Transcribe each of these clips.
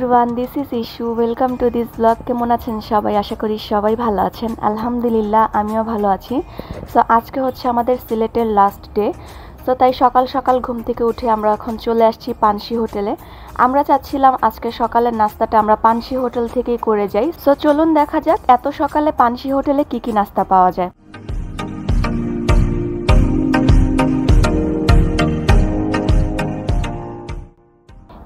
Everyone, this is issue. Welcome to this blog. কেমন আছেন সবাই? আশা করি সবাই ভালো আছেন। আলহামদুলিল্লাহ, আমিও ভালো আছি। সো আজকে হচ্ছে আমাদের সিলেটের লাস্ট ডে। সো তাই সকাল সকাল ঘুম থেকে উঠে আমরা এখন চলে আসছি পানসি হোটেলে। আমরা চাচ্ছিলাম আজকে সকালের নাস্তাটা আমরা পানসি হোটেল থেকেই করে যাই। সো চলুন দেখা যাক এত সকালে পানসি হোটেলে কি কি নাস্তা পাওয়া যায়।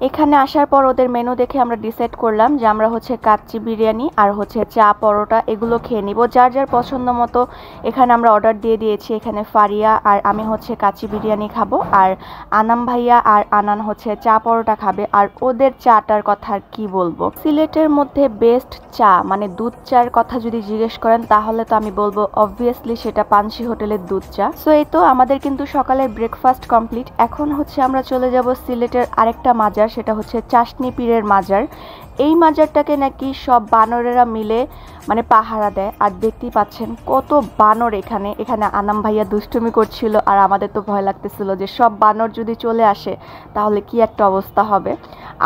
এখানে আসার পর ওদের মেনু দেখে আমরা ডিসাইড করলাম যে আমরা হচ্ছে কাচ্চি বিরিয়ানি আর হচ্ছে চা পরোটা এগুলো খেয়ে নিব। যার যার পছন্দ মতো এখানে আমরা অর্ডার দিয়ে দিয়েছি। এখানে ফারিয়া আর আমি হচ্ছে কাচ্চি বিরিয়ানি খাবো, আর আনাম ভাইয়া আর আনান হচ্ছে চা পরোটা খাবে। আর ওদের চাটার কথা আর কি বলবো, সিলেটের মধ্যে বেস্ট চা মানে দুধ চার কথা যদি জিজ্ঞেস করেন তাহলে তো আমি বলবো অবভিয়াসলি সেটা পানসি হোটেলের দুধ চা। সো এই তো আমাদের কিন্তু সকালের ব্রেকফাস্ট কমপ্লিট। এখন হচ্ছে আমরা চলে যাব সিলেটের আরেকটা মাজার, সেটা হচ্ছে চাশনি পীরের মাজার। এই মাজারটাকে নাকি সব বানরেরা মিলে মানে পাহারা দেয়। আর দেখতেই পাচ্ছেন কত বানর এখানে। এখানে আনাম ভাইয়া দুষ্টুমি করছিল আর আমাদের তো ভয় লাগতেছিল যে সব বানর যদি চলে আসে তাহলে কি একটা অবস্থা হবে।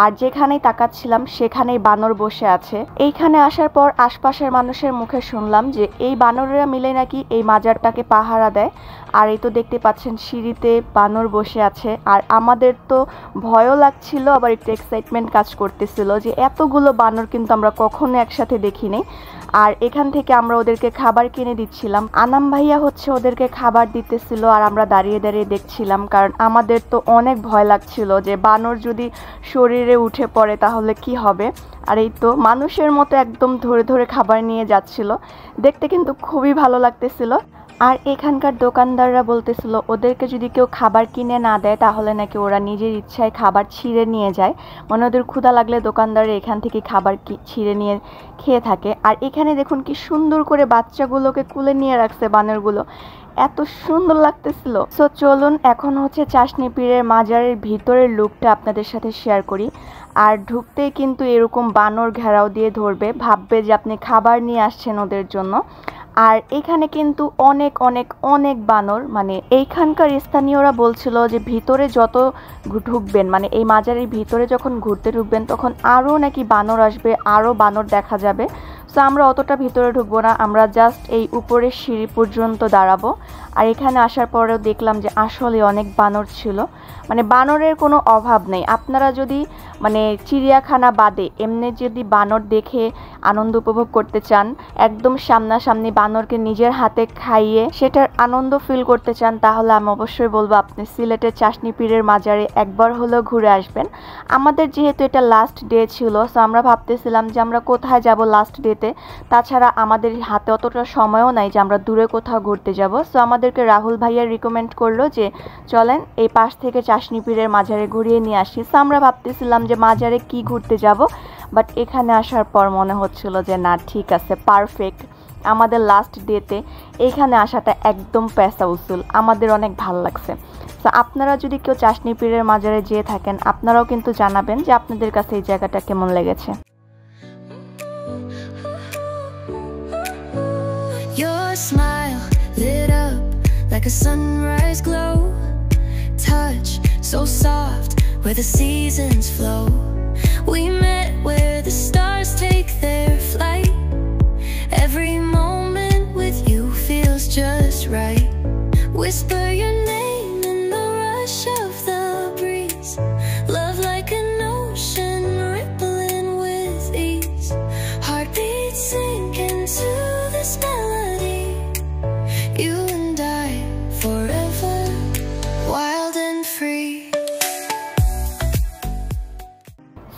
আর যেখানেই তাকাচ্ছিলাম সেখানেই বানর বসে আছে। এইখানে আসার পর আশপাশের মানুষের মুখে শুনলাম যে এই বানরেরা মিলে নাকি এই মাজারটাকে পাহারা দেয়। আর এই তো দেখতে পাচ্ছেন সিঁড়িতে বানর বসে আছে। আর আমাদের তো ভয়ও লাগছিল, আবার একটু এক্সাইটমেন্ট কাজ করতেছিল যে এতগুলো বানর কিন্তু আমরা কখনো একসাথে দেখিনি। আর এখান থেকে আমরা ওদেরকে খাবার কিনে দিচ্ছিলাম। আনাম ভাইয়া হচ্ছে ওদেরকে খাবার দিতেছিল আর আমরা দাঁড়িয়ে দাঁড়িয়ে দেখছিলাম, কারণ আমাদের তো অনেক ভয় লাগছিল যে বানর যদি শরীরে উঠে পড়ে তাহলে কি হবে। আর এই তো মানুষের মতো একদম ধরে ধরে খাবার নিয়ে যাচ্ছিল, দেখতে কিন্তু খুবই ভালো লাগতেছিল। আর এখানকার দোকানদাররা বলতেছিল ওদেরকে যদি কেউ খাবার কিনে না দেয় তাহলে নাকি ওরা নিজের ইচ্ছায় খাবার ছিঁড়ে নিয়ে যায়, মানে ওদের ক্ষুধা লাগলে দোকানদাররা এখান থেকে খাবার ছিঁড়ে নিয়ে খেয়ে থাকে। আর এখানে দেখুন কি সুন্দর করে বাচ্চাগুলোকে কুলে নিয়ে রাখছে বানরগুলো, এত সুন্দর লাগতেছিল। সো চলুন এখন হচ্ছে চাশনি পীরের মাজারের ভিতরের লুকটা আপনাদের সাথে শেয়ার করি। আর ঢুকতেই কিন্তু এরকম বানর ঘেরাও দিয়ে ধরবে, ভাববে যে আপনি খাবার নিয়ে আসছেন ওদের জন্য। আর এখানে কিন্তু অনেক অনেক অনেক বানর, মানে এইখানকার স্থানীয়রা বলছিল যে ভিতরে যত ঢুকবেন মানে এই মাজারের ভিতরে যখন ঘুরতে ঢুকবেন তখন আরও নাকি বানর আসবে, আরও বানর দেখা যাবে। সো আমরা অতটা ভিতরে ঢুকবো না, আমরা জাস্ট এই উপরের সিঁড়ি পর্যন্ত দাঁড়াবো। আর এখানে আসার পরেও দেখলাম যে আসলে অনেক বানর ছিল, মানে বানরের কোনো অভাব নেই। আপনারা যদি মানে চিড়িয়াখানা বাদে এমনি যদি বানর দেখে আনন্দ উপভোগ করতে চান, একদম সামনাসামনি বানরকে নিজের হাতে খাইয়ে সেটার আনন্দ ফিল করতে চান, তাহলে আমি অবশ্যই বলবো আপনি সিলেটের চাশনি পীরের মাজারে একবার হলেও ঘুরে আসবেন। আমাদের যেহেতু এটা লাস্ট ডে ছিল, সো আমরা ভাবতেছিলাম যে আমরা কোথায় যাব লাস্ট ডেতে। তাছাড়া আমাদের হাতে অতটা সময়ও নাই যে আমরা দূরে কোথাও ঘুরতে যাব। সো আমাদেরকে রাহুল ভাইয়া রিকমেন্ড করলো যে চলেন এই পাশ থেকে চাশনি পীরের মাজারে ঘুরিয়ে নিয়ে আসি। সো আমরা ভাবতেছিলাম যে মাজারে কি ঘুরতে যাব, বাট এখানে আসার পর মনে হচ্ছিল যে না ঠিক আছে, পারফেক্ট। আমাদের লাস্ট ডেতে এইখানে আসাটা একদম পয়সা উসুল, আমাদের অনেক ভালো লাগছে। তো আপনারা যদি কেউ চাশনি পীরের মাজারে যেয়ে থাকেন আপনারাও কিন্তু জানাবেন যে আপনাদের কাছে এই জায়গাটা কেমন লেগেছে। Your smile lit up like a sunrise glow, touch so soft where the seasons flow. We met where the stars take their flight. Every moment with you feels just right. Whisper your name in the rush of the breeze. Love like an ocean rippling with ease. Heartbeats sink into this melody. You and I forever, wild and free.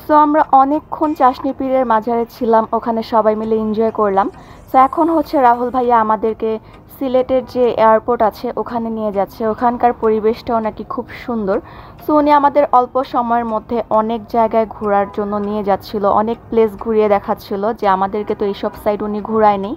So আমরা অনেকক্ষণ চাশনি পীরের মাজারে ছিলাম, ওখানে সবাই মিলে enjoy করলাম। So এখন হচ্ছে রাহুল ভাইয়া আমাদেরকে সিলেটের যে এয়ারপোর্ট আছে ওখানে নিয়ে যাচ্ছে। ওখানকার পরিবেশটাও নাকি খুব সুন্দর। সো উনি আমাদের অল্প সময়ের মধ্যে অনেক জায়গায় ঘোরার জন্য নিয়ে যাচ্ছিল, অনেক প্লেস ঘুরিয়ে দেখাচ্ছিল যে আমাদেরকে তো এইসব সাইড উনি ঘুরায়নি।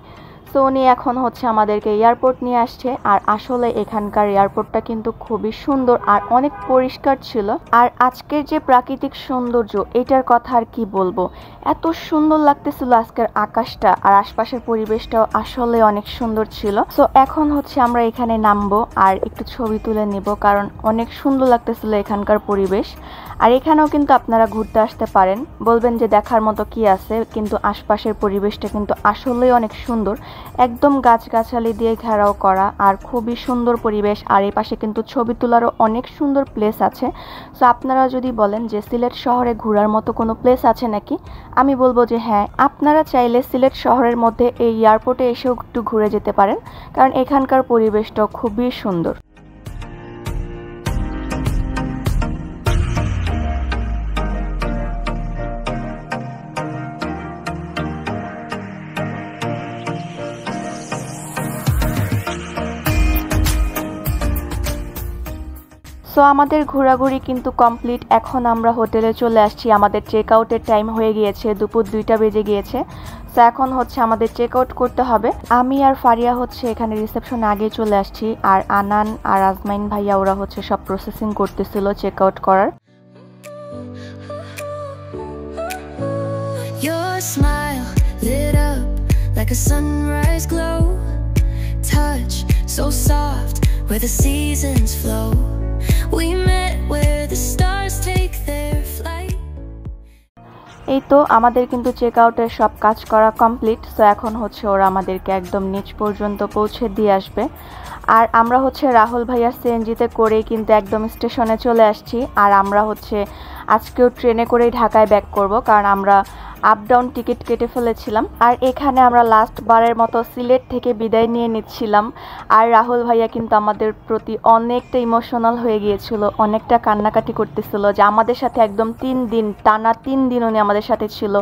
সো উনি এখন হচ্ছে আমাদেরকে এয়ারপোর্ট নিয়ে আসছে। আর আসলে এখানকার এয়ারপোর্টটা কিন্তু খুবই সুন্দর আর অনেক পরিষ্কার ছিল। আর আজকের যে প্রাকৃতিক সৌন্দর্য, এটার কথা আর কি বলবো, এত সুন্দর লাগতেছিল আজকের আকাশটা আর আশপাশের পরিবেশটাও আসলে অনেক সুন্দর ছিল। সো এখন হচ্ছে আমরা এখানে নামবো আর একটু ছবি তুলে নিব, কারণ অনেক সুন্দর লাগতেছিল এখানকার পরিবেশ। আর এখানেও কিন্তু আপনারা ঘুরতে আসতে পারেন, বলবেন যে দেখার মতো কি আছে, কিন্তু আশপাশের পরিবেশটা কিন্তু আসলেই অনেক সুন্দর, একদম গাছগাছালি দিয়ে ঘেরাও করা আর খুবই সুন্দর পরিবেশ। আর এই পাশে কিন্তু ছবি তোলারও অনেক সুন্দর প্লেস আছে। সো আপনারা যদি বলেন যে সিলেট শহরে ঘোরার মতো কোনো প্লেস আছে নাকি, আমি বলবো যে হ্যাঁ, আপনারা চাইলে সিলেট শহরের মধ্যে এই এয়ারপোর্টে এসেও একটু ঘুরে যেতে পারেন, কারণ এখানকার পরিবেশটাও খুবই সুন্দর। সো আমাদের ঘোরাঘুরি কিন্তু কমপ্লিট। এখন আমরা হোটেলে চলে আসছি, আমাদের চেক আউটের টাইম হয়ে গিয়েছে, দুপুর 2টা বেজে গিয়েছে। সো এখন হচ্ছে আমাদের চেক আউট করতে হবে। আমি আর ফারিয়া হচ্ছে এখানে রিসেপশনে আগে চলে আসছি, আর আনান আর আজমাইন ভাইয়া ওরা হচ্ছে সব প্রসেসিং করতেছিল চেক আউট করার। Your smile lit up like a sunrise glow, touch so soft where the seasons flow. We met where the stars take their flight. এই তো আমাদের কিন্তু চেক আউটের সব কাজ করা কমপ্লিট। সো এখন হচ্ছে ওরা আমাদেরকে একদম নিচ পর্যন্ত পৌঁছে দিয়ে আসবে। আর আমরা হচ্ছে রাহুল ভাইয়ার সিএনজিতে করেই কিন্তু একদম স্টেশনে চলে আসছি। আর আমরা হচ্ছে আজকেও ট্রেনে করেই ঢাকায় ব্যাক করব, কারণ আমরা আপ ডাউন টিকিট কেটে ফেলেছিলাম। আর এখানে আমরা লাস্ট বারের মতো সিলেট থেকে বিদায় নিয়ে নিচ্ছিলাম। আর রাহুল ভাইয়া কিন্তু আমাদের প্রতি অনেকটা ইমোশনাল হয়ে গিয়েছিল, অনেকটা কান্নাকাটি করতেছিল যে আমাদের সাথে একদম 3 দিন টানা 3 দিন উনি আমাদের সাথে ছিল,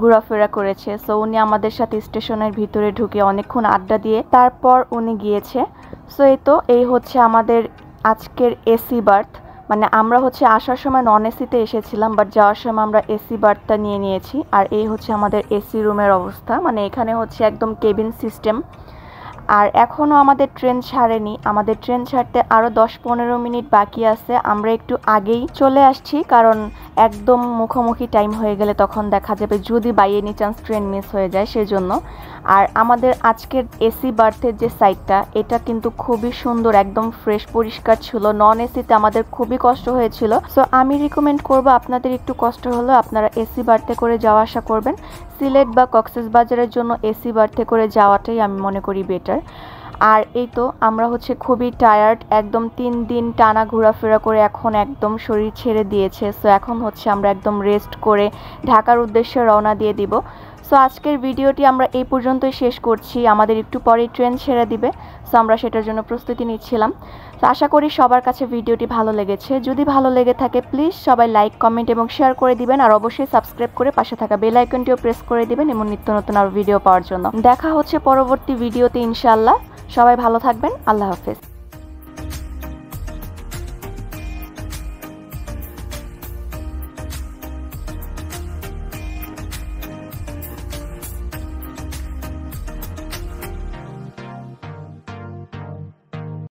ঘোরাফেরা করেছে। সো উনি আমাদের সাথে স্টেশনের ভিতরে ঢুকে অনেকক্ষণ আড্ডা দিয়ে তারপর উনি গিয়েছে। সো এই হচ্ছে আমাদের আজকের এসি বার্থ। মানে আমরা হচ্ছে আসার সময় নন এসিতে এসেছিলাম, বাট যাওয়ার সময় আমরা এসি বার্থটা নিয়ে নিয়েছি। আর এই হচ্ছে আমাদের এসি রুমের অবস্থা, মানে এখানে হচ্ছে একদম কেবিন সিস্টেম। আর এখনও আমাদের ট্রেন ছাড়েনি, আমাদের ট্রেন ছাড়তে আরও 10-15 মিনিট বাকি আছে। আমরা একটু আগেই চলে আসছি, কারণ একদম মুখোমুখি টাইম হয়ে গেলে তখন দেখা যাবে যদি by any chance train miss হয়ে যায়, সেজন্য। আর আমাদের আজকের এসি বার্থের যে সাইডটা, এটা কিন্তু খুবই সুন্দর, একদম ফ্রেশ পরিষ্কার ছিল। নন এসিতে আমাদের খুবই কষ্ট হয়েছিল। সো আমি রিকমেন্ড করব আপনাদের একটু কষ্ট হলেও আপনারা এসি বার্থে করে যাওয়া আসা করবেন। সিলেট বা কক্সবাজারের জন্য এসি বার্থে করে যাওয়াটাই আমি মনে করি বেটার। আর এই তো আমরা হচ্ছে খুবই টায়ার্ড, একদম 3 দিন টানা ঘোরাফেরা করে এখন একদম শরীর ছেড়ে দিয়েছে। সো এখন হচ্ছে আমরা একদম রেস্ট করে ঢাকার উদ্দেশ্যে রওনা দিয়ে দিব। সো আজকের ভিডিওটি আমরা এই পর্যন্তই শেষ করছি, আমাদের একটু পরেই ট্রেন ছেড়ে দিবে। সো আমরা সেটার জন্য প্রস্তুতি নিচ্ছিলাম। তো আশা করি সবার কাছে ভিডিওটি ভালো লেগেছে। যদি ভালো লেগে থাকে প্লিজ সবাই লাইক, কমেন্ট এবং শেয়ার করে দিবেন। আর অবশ্যই সাবস্ক্রাইব করে পাশে থাকা বেল আইকনটিও প্রেস করে দিবেন এমন নিত্য নতুন আরও ভিডিও পাওয়ার জন্য। দেখা হচ্ছে পরবর্তী ভিডিওতে ইনশাআল্লাহ। সবাই ভালো থাকবেন। আল্লাহ হাফেজ।